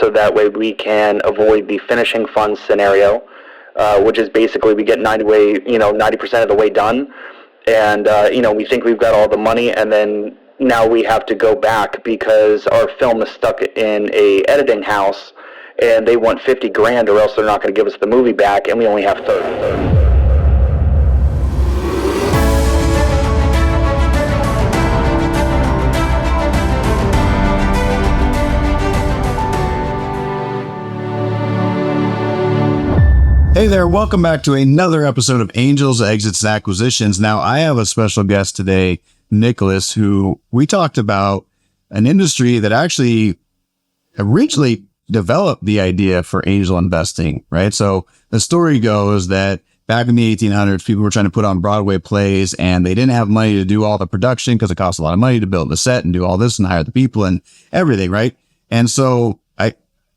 so that way we can avoid the finishing funds scenario, which is basically we get 90% of the way done, and we think we've got all the money, and then now we have to go back because our film is stuck in a editing house, and they want 50 grand, or else they're not going to give us the movie back, and we only have 30. Hey there, welcome back to another episode of Angels, Exits, and Acquisitions. Now, I have a special guest today, Nicholas, who we talked about an industry that actually originally developed the idea for angel investing, right? So the story goes that back in the 1800s, people were trying to put on Broadway plays and they didn't have money to do all the production because it costs a lot of money to build the set and do all this and hire the people and everything, right? And so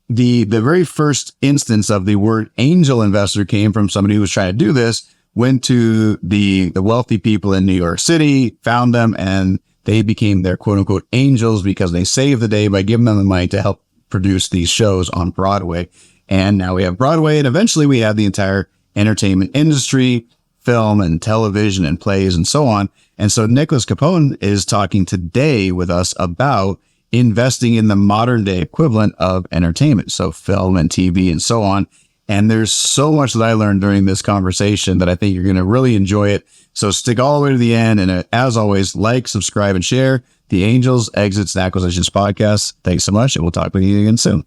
the very first instance of the word angel investor came from somebody who was trying to do this, went to the wealthy people in New York City, found them, and they became their quote unquote angels because they saved the day by giving them the money to help produce these shows on Broadway. And now we have Broadway, and eventually we have the entire entertainment industry, film and television and plays and so on. And so Nicholas Capone is talking today with us about investing in the modern day equivalent of entertainment. So film and TV and so on. And there's so much that I learned during this conversation that I think you're going to really enjoy it. So stick all the way to the end. And as always, like, subscribe, and share the Angels, Exits, and Acquisitions podcast. Thanks so much. And we'll talk with you again soon.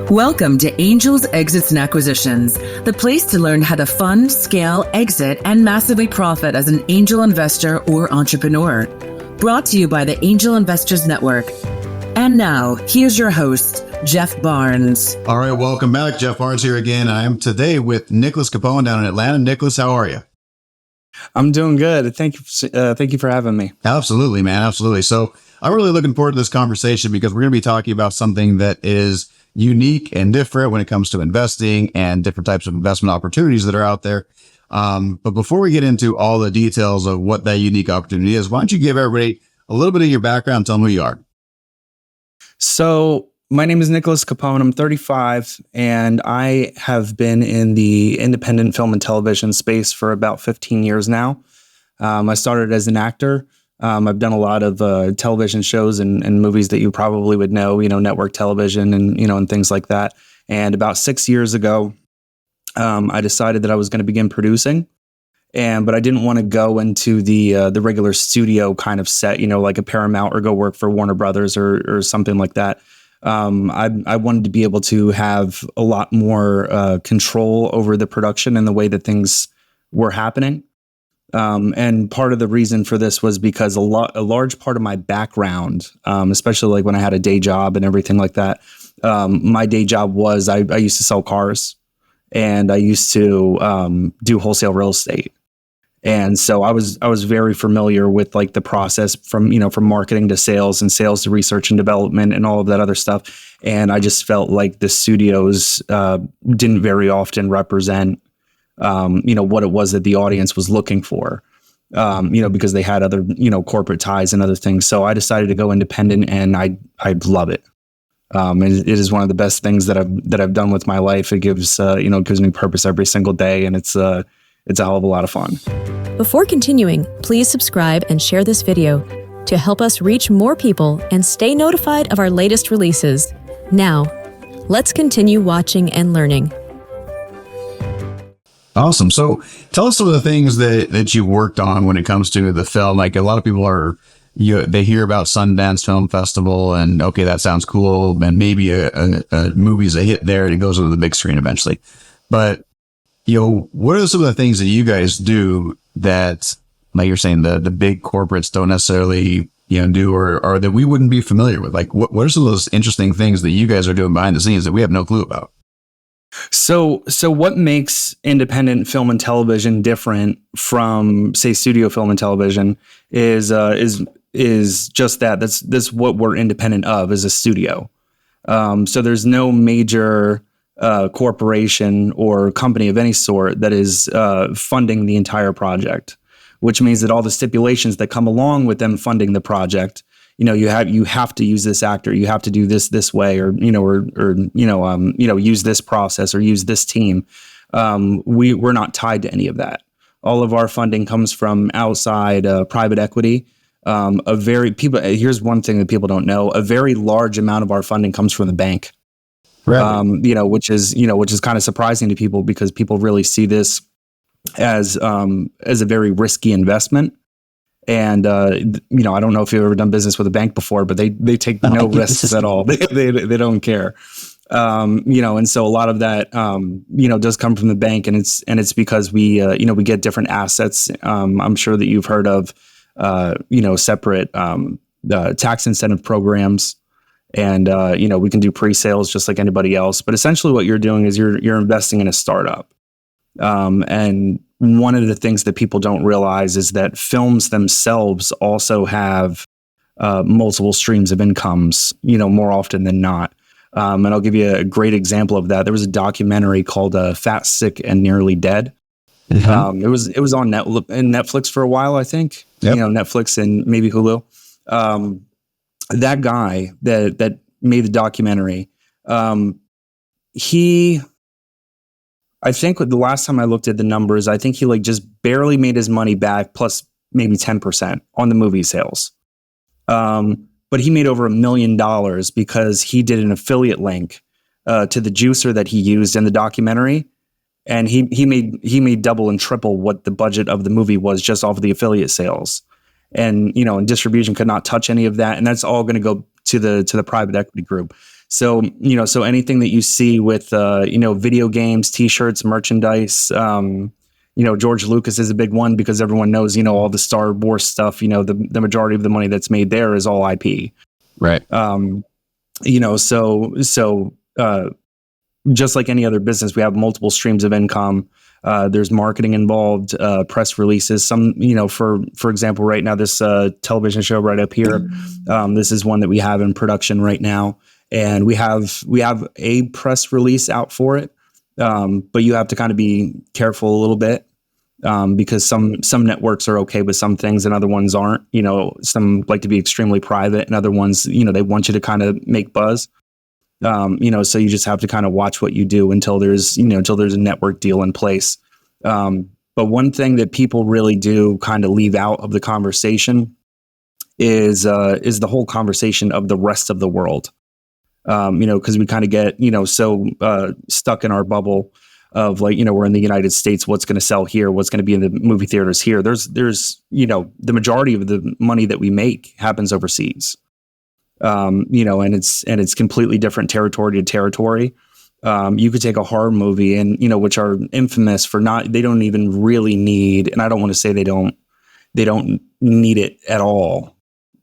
Welcome to Angels, Exits, and Acquisitions, the place to learn how to fund, scale, exit, and massively profit as an angel investor or entrepreneur. Brought to you by the Angel Investors Network. And now, here's your host, Jeff Barnes. All right, welcome back. Jeff Barnes here again. I am today with Nicholas Capone down in Atlanta. Nicholas, how are you? I'm doing good. Thank you for having me. Absolutely, man. Absolutely. So I'm really looking forward to this conversation because we're going to be talking about something that is unique and different when it comes to investing and different types of investment opportunities that are out there. But before we get into all the details of what that unique opportunity is, why don't you give everybody a little bit of your background, tell them who you are. So my name is Nicholas Capone. I'm 35, and I have been in the independent film and television space for about 15 years now. I started as an actor. I've done a lot of television shows and movies that you probably would know, network television and things like that. And about 6 years ago, I decided that I was going to begin producing, but I didn't want to go into the regular studio kind of set, like a Paramount, or go work for Warner Brothers or something like that. I wanted to be able to have a lot more control over the production and the way that things were happening. And part of the reason for this was because a large part of my background, especially like when I had a day job and everything like that, my day job was I used to sell cars. And I used to do wholesale real estate, and so I was very familiar with like the process from marketing to sales and sales to research and development and all of that other stuff. And I just felt like the studios didn't very often represent what it was that the audience was looking for, because they had other corporate ties and other things. So I decided to go independent, and I love it. It is one of the best things that I've done with my life. It gives me purpose every single day, and it's a hell of a lot of fun. Before continuing, please subscribe and share this video to help us reach more people and stay notified of our latest releases. Now, let's continue watching and learning. Awesome. So tell us some of the things that you worked on when it comes to the film. Like a lot of people they hear about Sundance Film Festival and okay, that sounds cool. And maybe a movie's a hit there and it goes to the big screen eventually. But, what are some of the things that you guys do that, like you're saying, the big corporates don't necessarily, do or that we wouldn't be familiar with? Like what are some of those interesting things that you guys are doing behind the scenes that we have no clue about? So what makes independent film and television different from, say, studio film and television is just that. That's what we're independent of, as a studio. So there's no major corporation or company of any sort that is funding the entire project, which means that all the stipulations that come along with them funding the project, you have to use this actor, you have to do this way, or use this process or use this team. We're not tied to any of that. All of our funding comes from outside private equity. Here's one thing that people don't know: a very large amount of our funding comes from the bank. Right. Which is kind of surprising to people, because people really see this as a very risky investment. And I don't know if you've ever done business with a bank before, but they take no risks at all. They don't care. And so a lot of that does come from the bank, and it's because we get different assets. I'm sure that you've heard of separate tax incentive programs. And, we can do pre-sales just like anybody else. But essentially what you're doing is you're investing in a startup. And one of the things that people don't realize is that films themselves also have multiple streams of incomes, more often than not. And I'll give you a great example of that. There was a documentary called Fat, Sick, and Nearly Dead. Mm-hmm. It was on Netflix for a while, I think. Yep. Netflix and maybe Hulu. That guy that made the documentary, I think the last time I looked at the numbers, I think he just barely made his money back, plus maybe 10% on the movie sales. But he made over $1 million because he did an affiliate link to the juicer that he used in the documentary. And he made double and triple what the budget of the movie was just off of the affiliate sales. And, and distribution could not touch any of that. And that's all going to go to the private equity group. So, so anything that you see with, video games, T-shirts, merchandise, George Lucas is a big one, because everyone knows, all the Star Wars stuff, the majority of the money that's made there is all IP. Right. Just like any other business, we have multiple streams of income. There's marketing involved, press releases. Some, for example, right now, this television show right up here, this is one that we have in production right now. And we have a press release out for it. But you have to kind of be careful a little bit, because some networks are okay with some things and other ones aren't. Some like to be extremely private, and other ones, they want you to kind of make buzz. So you just have to kind of watch what you do until there's a network deal in place. But one thing that people really do kind of leave out of the conversation is the whole conversation of the rest of the world. Because we kind of get, so stuck in our bubble of we're in the United States, what's going to sell here, what's going to be in the movie theaters here. There's the majority of the money that we make happens overseas. And it's completely different territory to territory. You could take a horror movie and, which are infamous for they don't even really need, and I don't want to say they don't need it at all,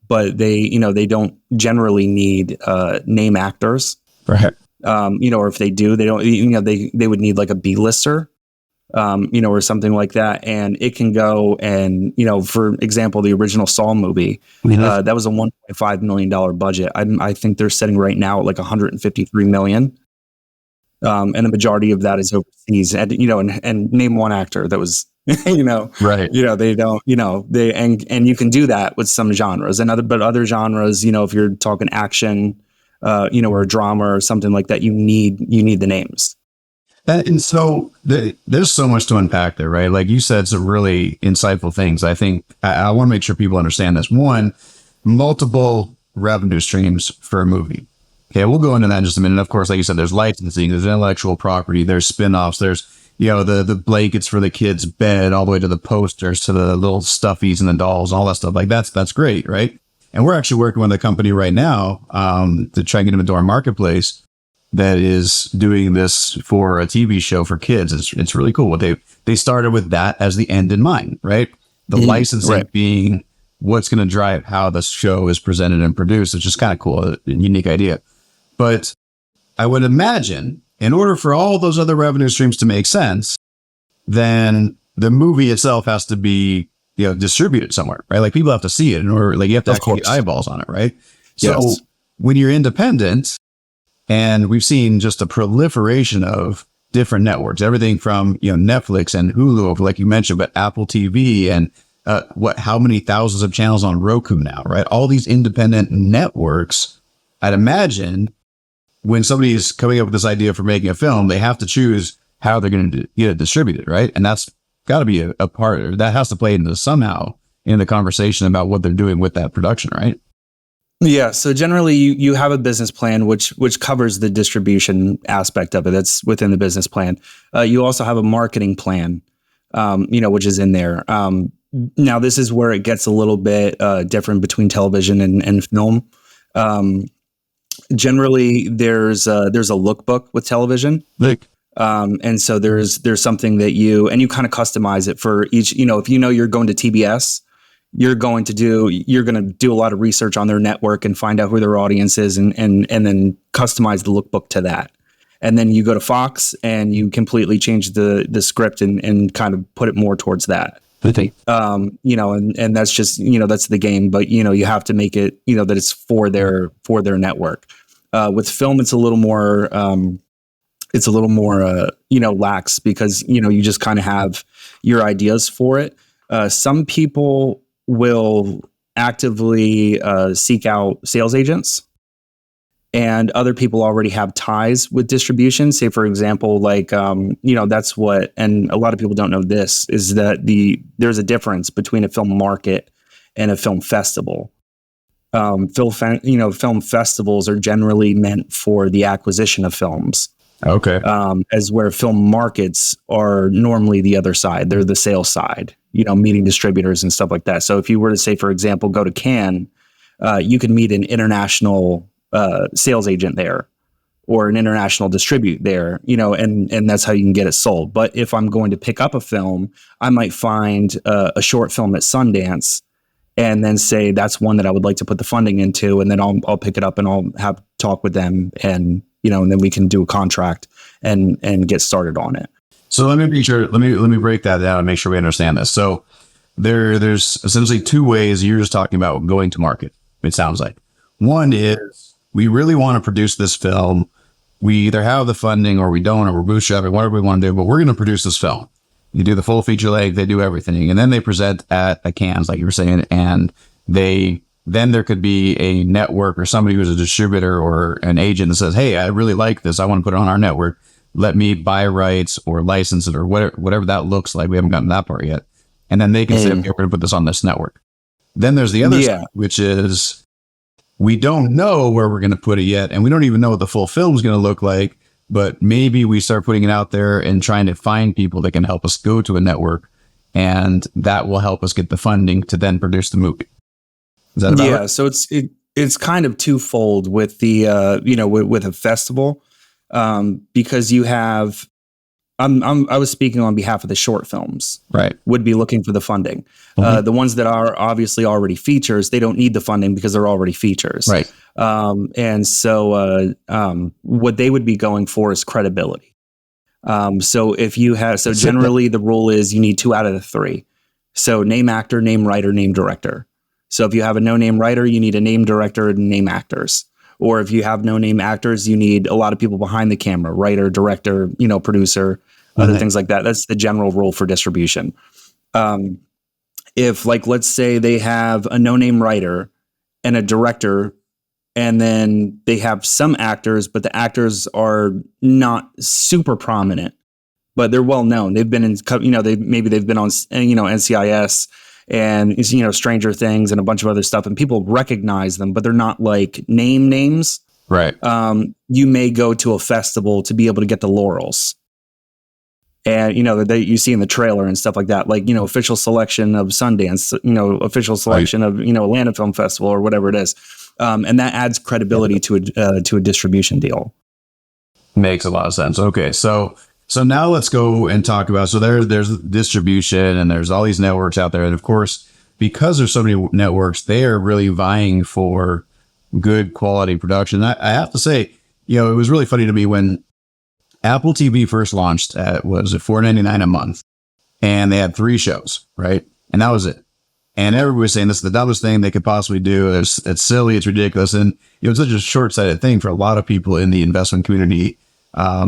but they don't generally need, name actors. Right. Or if they do, they don't, they would need like a B-lister, or something like that. And it can go and, for example, the original Saw movie, that was a $1.5 million budget. I think they're sitting right now at like $153 million. And the majority of that is overseas. And, and name one actor that was, right. They don't, and you can do that with some genres and other genres, if you're talking action, or a drama or something like that, you need the names. And so there's so much to unpack there, right? Like you said, some really insightful things. I think I want to make sure people understand this. One, multiple revenue streams for a movie. Okay, we'll go into that in just a minute. Of course, like you said, there's licensing, there's intellectual property, there's spin-offs, there's, the blankets for the kids' bed, all the way to the posters, to the little stuffies and the dolls, all that stuff. Like that's great, right? And we're actually working with a company right now to try and get them into our marketplace that is doing this for a TV show for kids. It's really cool. They started with that as the end in mind, right? The licensing being what's going to drive how the show is presented and produced. It's just kind of cool, a unique idea. But I would imagine in order for all those other revenue streams to make sense, then the movie itself has to be, distributed somewhere, right? Like people have to see it in order, like you have to actually get eyeballs on it, right? So when you're independent, and we've seen just a proliferation of different networks, everything from, Netflix and Hulu, like you mentioned, but Apple TV and how many thousands of channels on Roku now, right? All these independent networks. I'd imagine when somebody is coming up with this idea for making a film, they have to choose how they're going to get it distributed, right? And that's got to be a part, or that has to play into somehow in the conversation about what they're doing with that production, right? Yeah. So generally you have a business plan, which covers the distribution aspect of it. That's within the business plan. You also have a marketing plan, which is in there. Now this is where it gets a little bit different between television and film. Generally there's a lookbook with television. And so there's something that you kind of customize it for each, if you're going to TBS, you're going to do a lot of research on their network and find out who their audience is and then customize the lookbook to that. And then you go to Fox and you completely change the script and kind of put it more towards that. And that's just, that's the game, but you have to make it, that it's for their network. With film, it's a little more lax because, you just kind of have your ideas for it. Some people will actively seek out sales agents, and other people already have ties with distribution. Say, for example, that's what, and a lot of people don't know this, is that there's a difference between a film market and a film festival. Film festivals are generally meant for the acquisition of films. Okay. As where film markets are normally the other side. They're the sales side, meeting distributors and stuff like that. So if you were to say, for example, go to Cannes, you could meet an international sales agent there or an international distribute there, and that's how you can get it sold. But if I'm going to pick up a film, I might find a short film at Sundance and then say, that's one that I would like to put the funding into. And then I'll pick it up and I'll have talk with them and then we can do a contract and get started on it. So let me be sure. Let me break that down and make sure we understand this. So there's essentially two ways you're just talking about going to market. It sounds like one is we really want to produce this film. We either have the funding or we don't, or we're bootstrapping, whatever we want to do, but we're going to produce this film. You do the full feature length, they do everything. And then they present at a Cannes, like you were saying, and then there could be a network or somebody who's a distributor or an agent that says, hey, I really like this. I want to put it on our network. Let me buy rights or license it or whatever that looks like. We haven't gotten to that part yet. And then they can say, okay, we're going to put this on this network. Then there's the other side, which is we don't know where we're going to put it yet. And we don't even know what the full film is going to look like. But maybe we start putting it out there and trying to find people that can help us go to a network. And that will help us get the funding to then produce the movie. Is that about right? So it's kind of twofold with the with a festival, because you have I was speaking on behalf of the short films, right? Would be looking for the funding. Mm-hmm. The ones that are obviously already features, they don't need the funding because they're already features, right? And so what they would be going for is credibility. So if you have, generally the rule is you need 2 out of the 3. So name actor, name writer, name director. So if you have a no-name writer, you need a name director and name actors. Or if you have no-name actors, you need a lot of people behind the camera, writer, director, producer, other things like that. That's the general rule for distribution. If, let's say they have a no-name writer and a director, and then they have some actors, but the actors are not super prominent, but they're well known. They've been in, they've been on, NCIS and, Stranger Things and a bunch of other stuff, and people recognize them, but they're not names. Right. You may go to a festival to be able to get the laurels. And, that you see in the trailer and stuff like that, official selection of Sundance, official selection of, Atlanta Film Festival or whatever it is. And that adds credibility to a distribution deal. Makes a lot of sense. Okay. So now let's go and talk about, so there's distribution and there's all these networks out there. And of course, because there's so many networks, they are really vying for good quality production. I have to say, it was really funny to me when Apple TV first launched at, was it $4.99 a month? And they had 3 shows, right? And that was it. And everybody was saying this is the dumbest thing they could possibly do. It's silly. It's ridiculous. And it was such a short-sighted thing for a lot of people in the investment community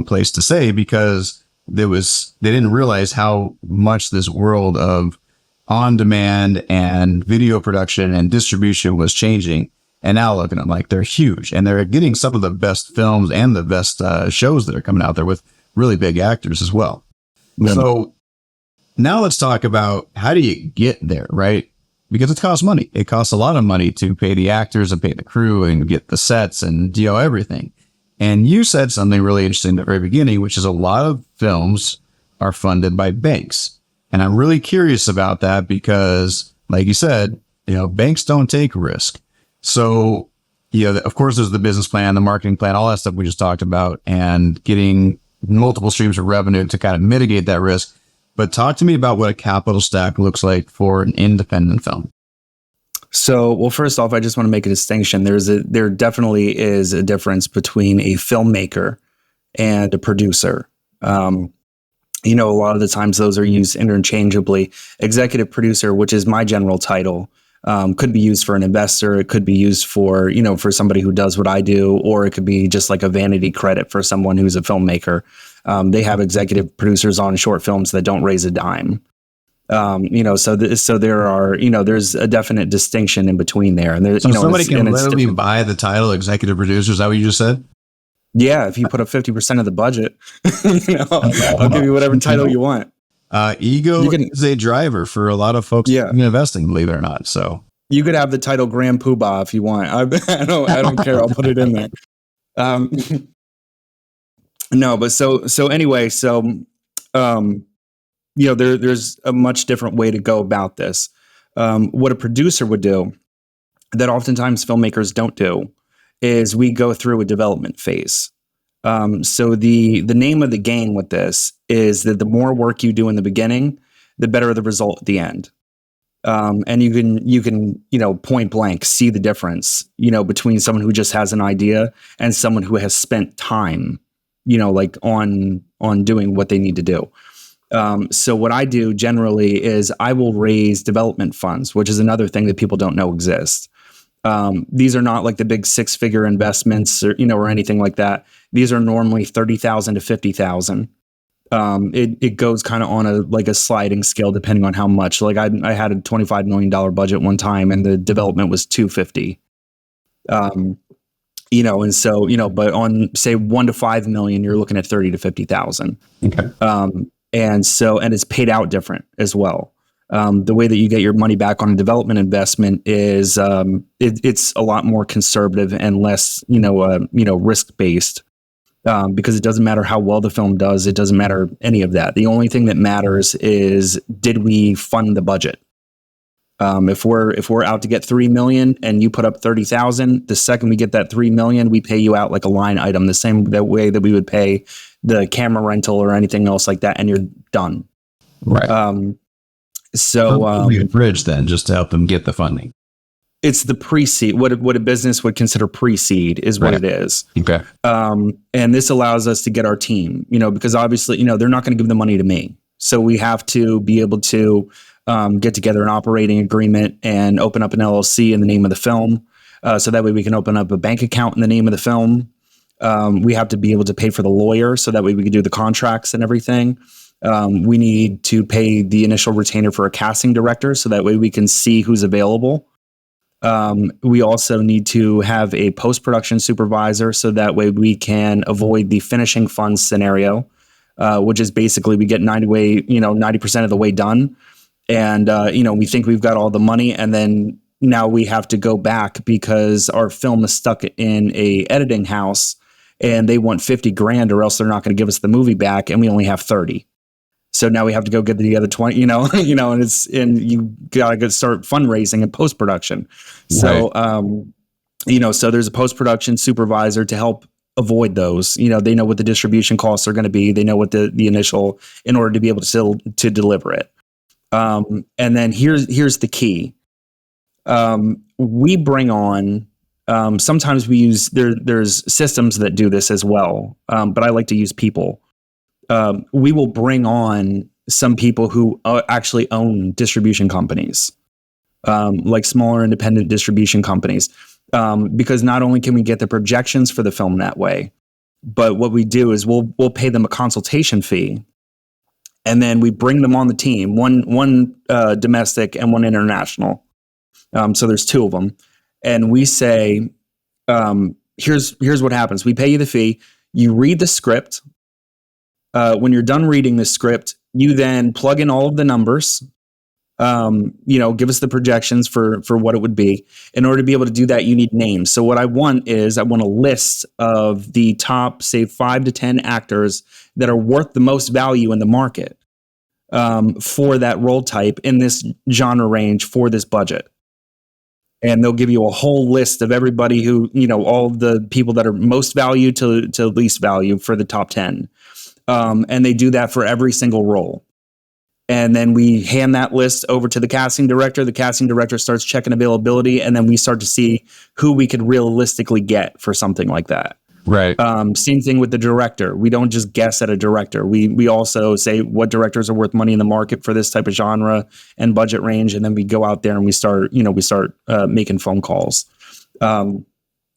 place to say, because they didn't realize how much this world of on demand and video production and distribution was changing. And now look at them, like they're huge, and they're getting some of the best films and the best shows that are coming out there with really big actors as well. Yeah. So now let's talk about how do you get there, right? Because it costs money. It costs a lot of money to pay the actors and pay the crew and get the sets and everything. And you said something really interesting at the very beginning, which is a lot of films are funded by banks. And I'm really curious about that because, like you said, banks don't take risk. So, of course, there's the business plan, the marketing plan, all that stuff we just talked about, and getting multiple streams of revenue to kind of mitigate that risk. But talk to me about what a capital stack looks like for an independent film. So, well, first off, I just want to make a distinction. There definitely is a difference between a filmmaker and a producer. A lot of the times those are used interchangeably. Executive producer, which is my general title, could be used for an investor. It could be used for, for somebody who does what I do, or it could be just like a vanity credit for someone who's a filmmaker. They have executive producers on short films that don't raise a dime. So there are, there's a definite distinction in between there. And there's, so somebody can literally buy the title executive producer. Is that what you just said? Yeah. If you put up 50% of the budget, I'll give you whatever title you want. Ego is a driver for a lot of folks in investing, believe it or not. So you could have the title Grand Poobah if you want. I don't care. I'll put it in there. No, but so anyway, there's a much different way to go about this. What a producer would do that oftentimes filmmakers don't do is we go through a development phase. So the name of the game with this is that the more work you do in the beginning, the better the result at the end. And you can point blank see the difference, between someone who just has an idea and someone who has spent time, like on doing what they need to do. So what I do generally is I will raise development funds, which is another thing that people don't know exists. These are not like the big 6-figure investments or anything like that. These are normally $30,000 to $50,000. It goes kind of on a sliding scale depending on how much. Like I had a $25 million budget one time and the development was $250. And so, but on say $1 to $5 million, you're looking at $30,000 to $50,000. Okay. And it's paid out different as well. The way that you get your money back on a development investment is it's a lot more conservative and less, risk based, because it doesn't matter how well the film does. It doesn't matter any of that. The only thing that matters is, did we fund the budget? If we're out to get 3 million and you put up 30,000, the second we get that 3 million, we pay you out like a line item, the same way that we would pay the camera rental or anything else like that, and you're done. Right. So a bridge then, just to help them get the funding. It's the pre-seed. What a business would consider pre-seed is what it is. Okay. And this allows us to get our team, because obviously, they're not going to give the money to me. So we have to be able to get together an operating agreement and open up an LLC in the name of the film. So that way we can open up a bank account in the name of the film. We have to be able to pay for the lawyer so that way we can do the contracts and everything. We need to pay the initial retainer for a casting director so that way we can see who's available. We also need to have a post-production supervisor so that way we can avoid the finishing funds scenario, which is basically we get 90% of the way done. And, we think we've got all the money, and then now we have to go back because our film is stuck in a editing house and they want $50,000 or else they're not going to give us the movie back. And we only have 30. So now we have to go get the other 20, and you got to go start fundraising and post-production. So, Right. So there's a post-production supervisor to help avoid those. They know what the distribution costs are going to be. They know what the initial, in order to be able to deliver it. And then here's the key. We bring on, sometimes we use, there's systems that do this as well. But I like to use people. We will bring on some people who actually own distribution companies, like smaller independent distribution companies, because not only can we get the projections for the film that way, but what we do is we'll pay them a consultation fee. and then we bring them on the team, one domestic and one international. So there's two of them, and we say, here's what happens. We pay you the fee. You read the script. When you're done reading the script, you then plug in all of the numbers. Give us the projections for what it would be. In order to be able to do that, you need names. So what I want a list of the top, say, 5 to 10 actors that are worth the most value in the market for that role type in this genre range for this budget. And they'll give you a whole list of everybody who, all of the people that are most value to least value for the top 10. And they do that for every single role. And then we hand that list over to the casting director. The casting director starts checking availability, and then we start to see who we could realistically get for something like that. Right. Same thing with the director. We don't just guess at a director. We also say what directors are worth money in the market for this type of genre and budget range, and then we go out there and we start making phone calls.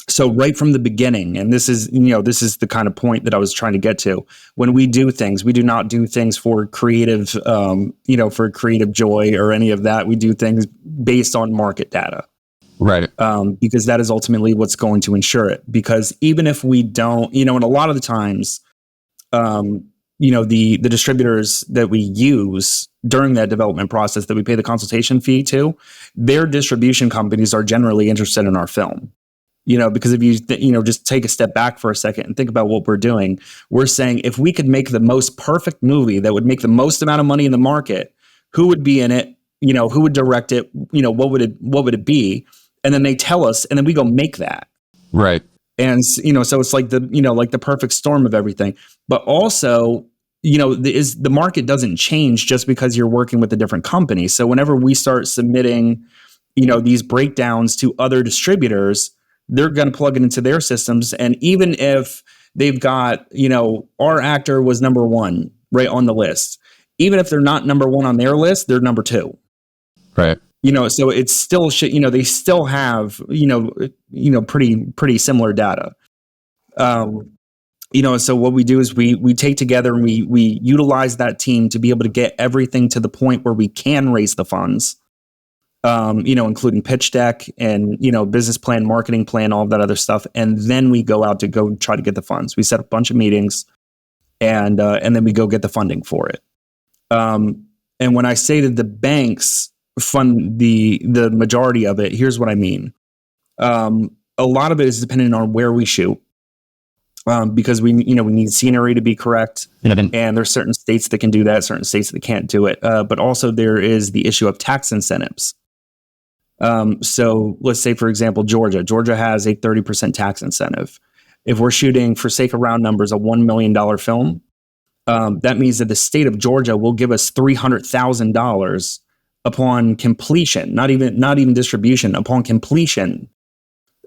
So right from the beginning, and this is the kind of point that I was trying to get to. When we do things, we do not do things for creative, for creative joy or any of that. We do things based on market data, right? Because that is ultimately what's going to ensure it. Because even if we don't, and a lot of the times, the distributors that we use during that development process that we pay the consultation fee to, their distribution companies are generally interested in our film. Because if you, just take a step back for a second and think about what we're doing, we're saying if we could make the most perfect movie that would make the most amount of money in the market, who would be in it? Who would direct it? What would it be? And then they tell us, and then we go make that. Right. And, so it's like the perfect storm of everything. But also, the market doesn't change just because you're working with a different company. So whenever we start submitting, these breakdowns to other distributors, they're going to plug it into their systems. And even if they've got, our actor was number 1 right on the list, even if they're not number 1 on their list, they're number 2. Right. So it's still, they still have, pretty similar data. So what we do is we take together and we utilize that team to be able to get everything to the point where we can raise the funds. Including pitch deck and, business plan, marketing plan, all of that other stuff. And then we go out to go try to get the funds. We set up a bunch of meetings and then we go get the funding for it. And when I say that the banks fund the majority of it, here's what I mean. A lot of it is dependent on where we shoot. Because we need scenery to be correct. And there's certain states that can do that, certain states that can't do it. But also there is the issue of tax incentives. So let's say, for example, Georgia has a 30% tax incentive. If we're shooting, for sake of round numbers, a $1 million film, that means that the state of Georgia will give us $300,000 upon completion, not even distribution, upon completion.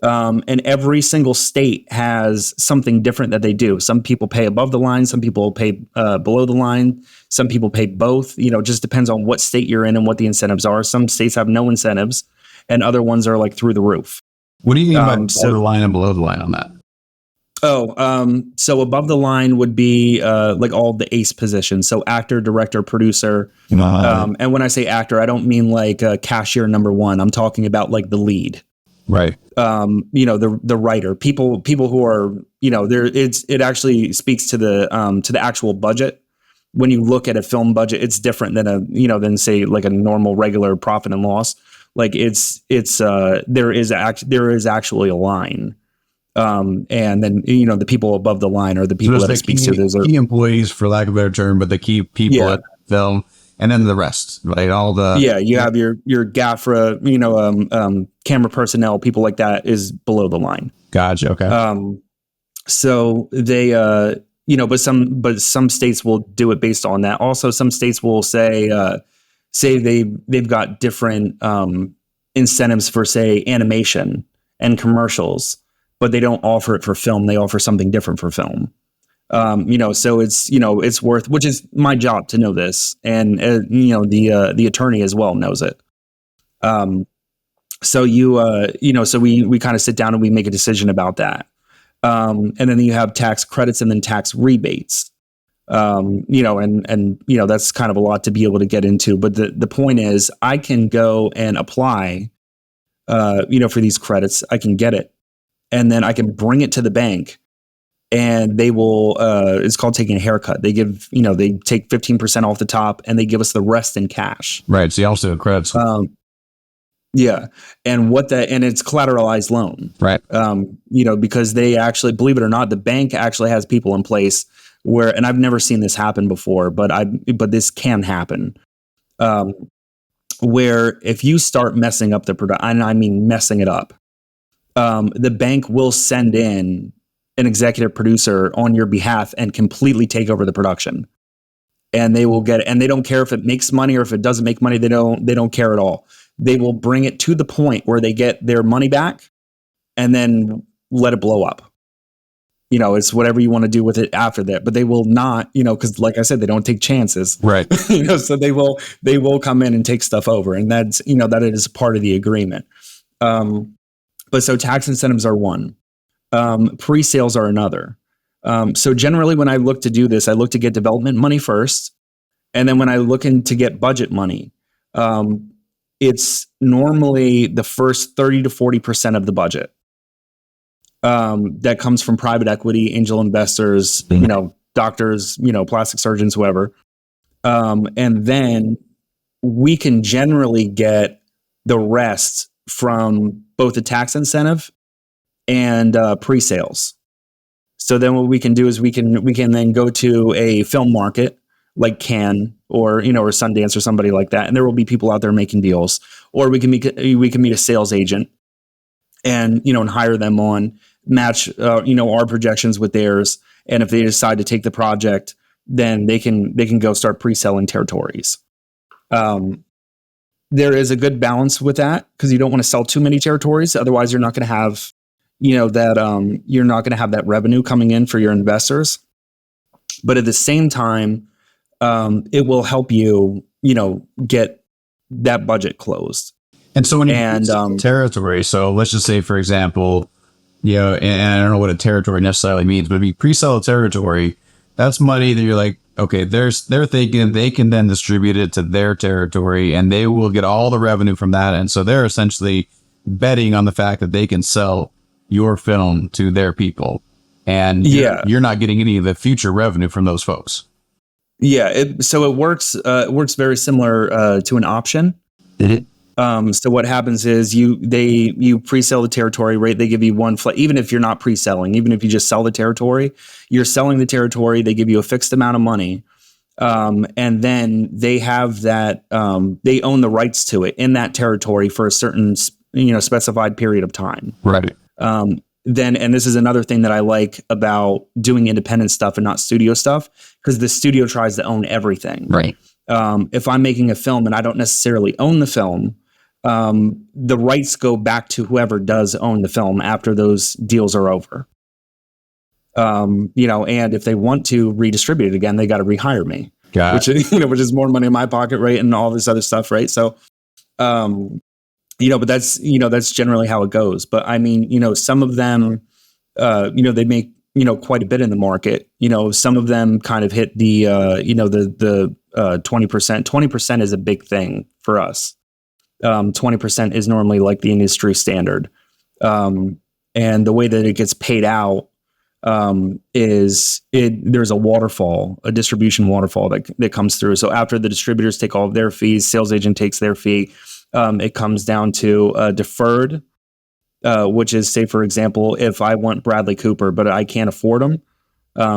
And every single state has something different that they do. Some people pay above the line, some people pay below the line, some people pay both. It just depends on what state you're in and what the incentives are. Some states have no incentives, and other ones are like through the roof. What do you mean by above the line and below the line on that? So above the line would be like all the ACE positions. So actor, director, producer. And when I say actor, I don't mean like cashier number 1. I'm talking about like the lead. Right. The writer, people who are, it actually speaks to the actual budget. When you look at a film budget, it's different than say like a normal regular profit and loss. Like there is actually a line. And then, the people above the line are the people that it speaks to. Those are key employees, for lack of a better term, but the key people at the film, and then the rest, right? You have your GAFRA, camera personnel, people like that is below the line. Gotcha. Okay. So they, but some states will do it based on that. Also, some states will say they've got different incentives for, say, animation and commercials, but they don't offer it for film. They offer something different for film. So it's worth, which is my job to know this, and the attorney as well knows it. So we kind of sit down and we make a decision about that. And then you have tax credits and then tax rebates. And that's kind of a lot to be able to get into. But the point is, I can go and apply, for these credits. I can get it, and then I can bring it to the bank, and they will. It's called taking a haircut. They give, they take 15% off the top, and they give us the rest in cash. Right. So you also have credits. Yeah. And it's collateralized loan. Right. Because they actually, believe it or not, the bank actually has people in place where, and I've never seen this happen before, but this can happen. Where if you start messing up the product, and I mean messing it up, the bank will send in an executive producer on your behalf and completely take over the production. And they will get it. And they don't care if it makes money or if it doesn't make money. They don't care at all. They will bring it to the point where they get their money back and then let it blow up. It's whatever you want to do with it after that, but they will not, because like I said, they don't take chances. Right. So they will come in and take stuff over. And that's, that is part of the agreement. But so tax incentives are one. Pre-sales are another. So generally when I look to do this, I look to get development money first. And then when I look in to get budget money, it's normally the first 30 to 40% of the budget that comes from private equity, angel investors, doctors, plastic surgeons, whoever. And then we can generally get the rest from both the tax incentive and pre-sales. So then what we can do is we can then go to a film market like Cannes or Sundance or somebody like that, and there will be people out there making deals. Or we can meet a sales agent and and hire them on, match our projections with theirs, and if they decide to take the project, then they can go start pre-selling territories. There is a good balance with that because you don't want to sell too many territories, otherwise you're not going to have you're not going to have that revenue coming in for your investors. But at the same time, it will help you, get that budget closed. And so when you territory, so let's just say, for example, and I don't know what a territory necessarily means, but if you pre-sell a territory, that's money that you're like, okay, they're thinking they can then distribute it to their territory and they will get all the revenue from that. And so they're essentially betting on the fact that they can sell your film to their people. And you're not getting any of the future revenue from those folks. Yeah. So it works very similar to an option. So what happens is you pre-sell the territory, right? They give you one even if you're not pre-selling, even if you just sell the territory, you're selling the territory. They give you a fixed amount of money. And then they have that, they own the rights to it in that territory for a certain, specified period of time. Right. And this is another thing that I like about doing independent stuff and not studio stuff, because the studio tries to own everything. Right. If I'm making a film and I don't necessarily own the film, the rights go back to whoever does own the film after those deals are over. And if they want to redistribute it again, they got to rehire me, which is more money in my pocket, right? And all this other stuff, right? So, but that's generally how it goes. But I mean, some of them, they make, quite a bit in the market. Some of them kind of hit the 20%. 20% is a big thing for us. 20% is normally like the industry standard. And the way that it gets paid out there's a distribution waterfall that comes through. So after the distributors take all of their fees, sales agent takes their fee, it comes down to deferred, which is, say, for example, if I want Bradley Cooper, but I can't afford him,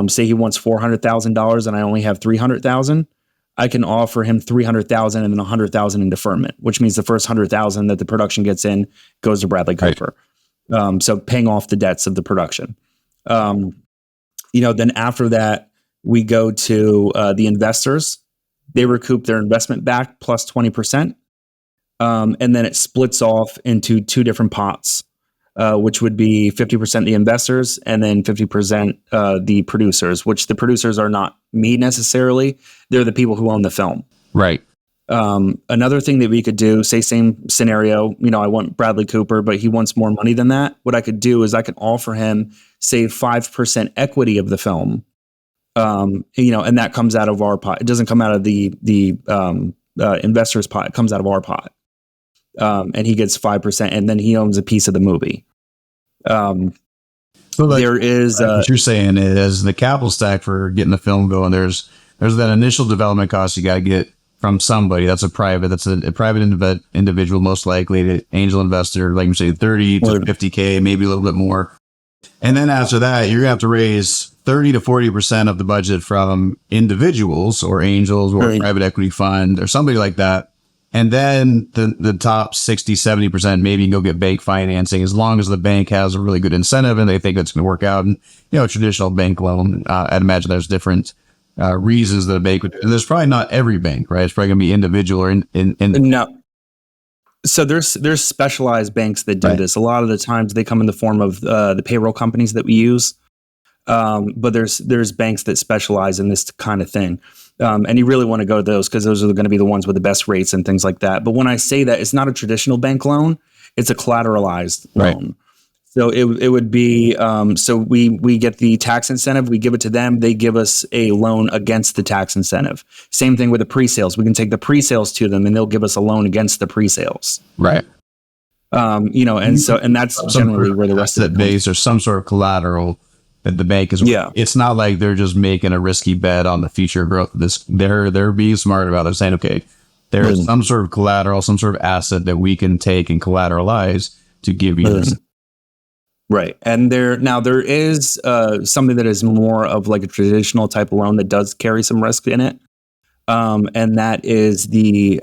say he wants $400,000 and I only have $300,000, I can offer him $300,000 and then $100,000 in deferment, which means the first $100,000 that the production gets in goes to Bradley Cooper. Right. So paying off the debts of the production. Then after that, we go to the investors. They recoup their investment back plus 20%. And then it splits off into two different pots, which would be 50% the investors and then 50% the producers, which the producers are not me necessarily. They're the people who own the film. Right. Another thing that we could do, say same scenario, I want Bradley Cooper, but he wants more money than that. What I could do is I could offer him, say, 5% equity of the film. And that comes out of our pot. It doesn't come out of the investor's pot. It comes out of our pot. And he gets 5%, and then he owns a piece of the movie. So there is what you're saying is the capital stack for getting the film going. There's that initial development cost you got to get from somebody. That's a private individual, most likely an angel investor, like you say, 30 to 50K, maybe a little bit more. And then after that, you're gonna have to raise 30 to 40% of the budget from individuals or angels or a private equity fund or somebody like that. And then the top 60, 70%, maybe you can go get bank financing as long as the bank has a really good incentive and they think it's going to work out. And, traditional bank loan, I'd imagine there's different reasons that a bank would. There's probably not every bank, right? It's probably going to be individual or No. So there's specialized banks that do this. A lot of the times they come in the form of the payroll companies that we use. But there's banks that specialize in this kind of thing. And you really want to go to those because those are going to be the ones with the best rates and things like that. But when I say that, it's not a traditional bank loan, it's a collateralized loan. So it would be, so we get the tax incentive, we give it to them, they give us a loan against the tax incentive. Same thing with the pre-sales. We can take the pre-sales to them and they'll give us a loan against the pre-sales. Right. And that's generally where the rest of it base or some sort of collateral that the bank is. Yeah. It's not like they're just making a risky bet on the future growth of this. They're being smart about it, saying, okay, there's some sort of collateral, some sort of asset that we can take and collateralize to give you this. Right. And there is something that is more of like a traditional type of loan that does carry some risk in it. And that is the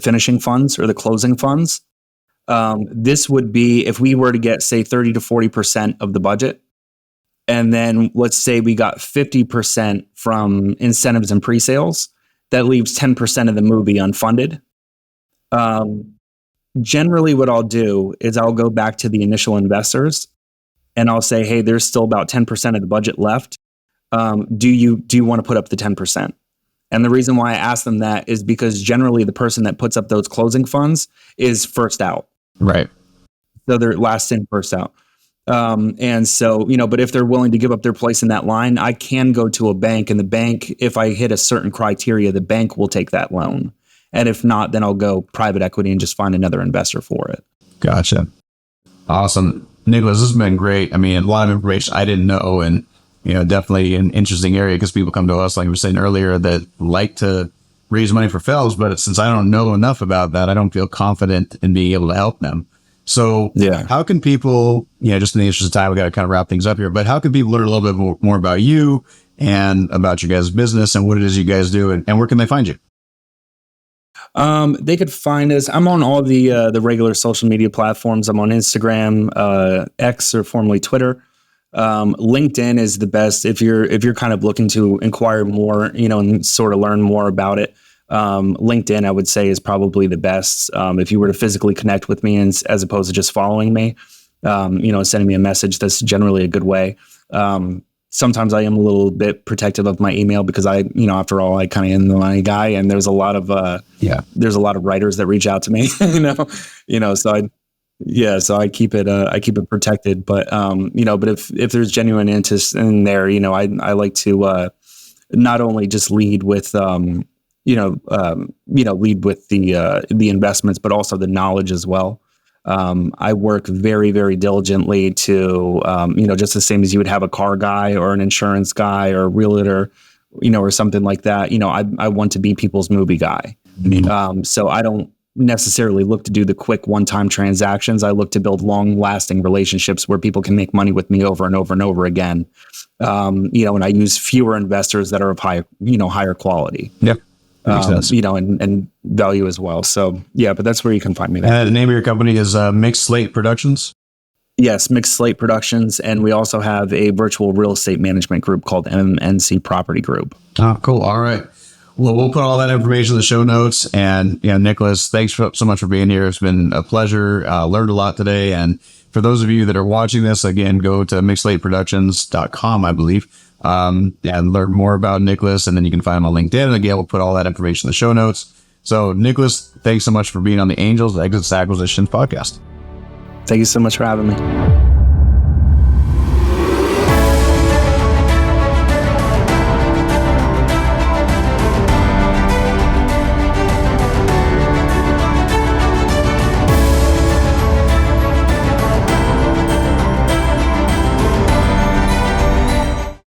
finishing funds or the closing funds. This would be if we were to get, say, 30 to 40% of the budget. And then let's say we got 50% from incentives and pre-sales. That leaves 10% of the movie unfunded. Generally, what I'll do is I'll go back to the initial investors and I'll say, hey, there's still about 10% of the budget left. Do you want to put up the 10%? And the reason why I ask them that is because generally the person that puts up those closing funds is first out. Right. So they're last in, first out. And so, but if they're willing to give up their place in that line, I can go to a bank, and the bank, if I hit a certain criteria, the bank will take that loan. And if not, then I'll go private equity and just find another investor for it. Gotcha. Awesome. Nicholas, this has been great. I mean, a lot of information I didn't know, and, definitely an interesting area because people come to us, like we were saying earlier, that like to raise money for films, but since I don't know enough about that, I don't feel confident in being able to help them. So how can people, just in the interest of time, we got to kind of wrap things up here, but how can people learn a little bit more about you and about your guys' business and what it is you guys do, and where can they find you? They could find us. I'm on all the regular social media platforms. I'm on Instagram, X, or formerly Twitter. LinkedIn is the best if you're kind of looking to inquire more, and sort of learn more about it. LinkedIn, I would say, is probably the best. If you were to physically connect with me as opposed to just following me, sending me a message, that's generally a good way. Sometimes I am a little bit protective of my email because after all, I kind of am the money guy, and there's a lot of writers that reach out to me, so I keep it protected. But but if there's genuine interest in there, I like to not only just lead with lead with the investments, but also the knowledge as well. I work very, very diligently to, just the same as you would have a car guy or an insurance guy or a realtor, or something like that. I want to be people's movie guy. So I don't necessarily look to do the quick one-time transactions. I look to build long-lasting relationships where people can make money with me over and over and over again. And I use fewer investors that are of higher quality. Yep. Sense. And value as well. So but that's where you can find me. And the name of your company is Mixed Slate Productions? Yes, Mixed Slate Productions. And we also have a virtual real estate management group called MNC Property Group. Oh, cool. All right. Well, we'll put all that information in the show notes. And Nicholas, thanks so much for being here. It's been a pleasure. Learned a lot today. And for those of you that are watching this, again, go to mixedslateproductions.com, I believe. And learn more about Nicholas, and then you can find him on LinkedIn. And again, we'll put all that information in the show notes. So, Nicholas, thanks so much for being on the Angels Exits Acquisitions podcast. Thank you so much for having me.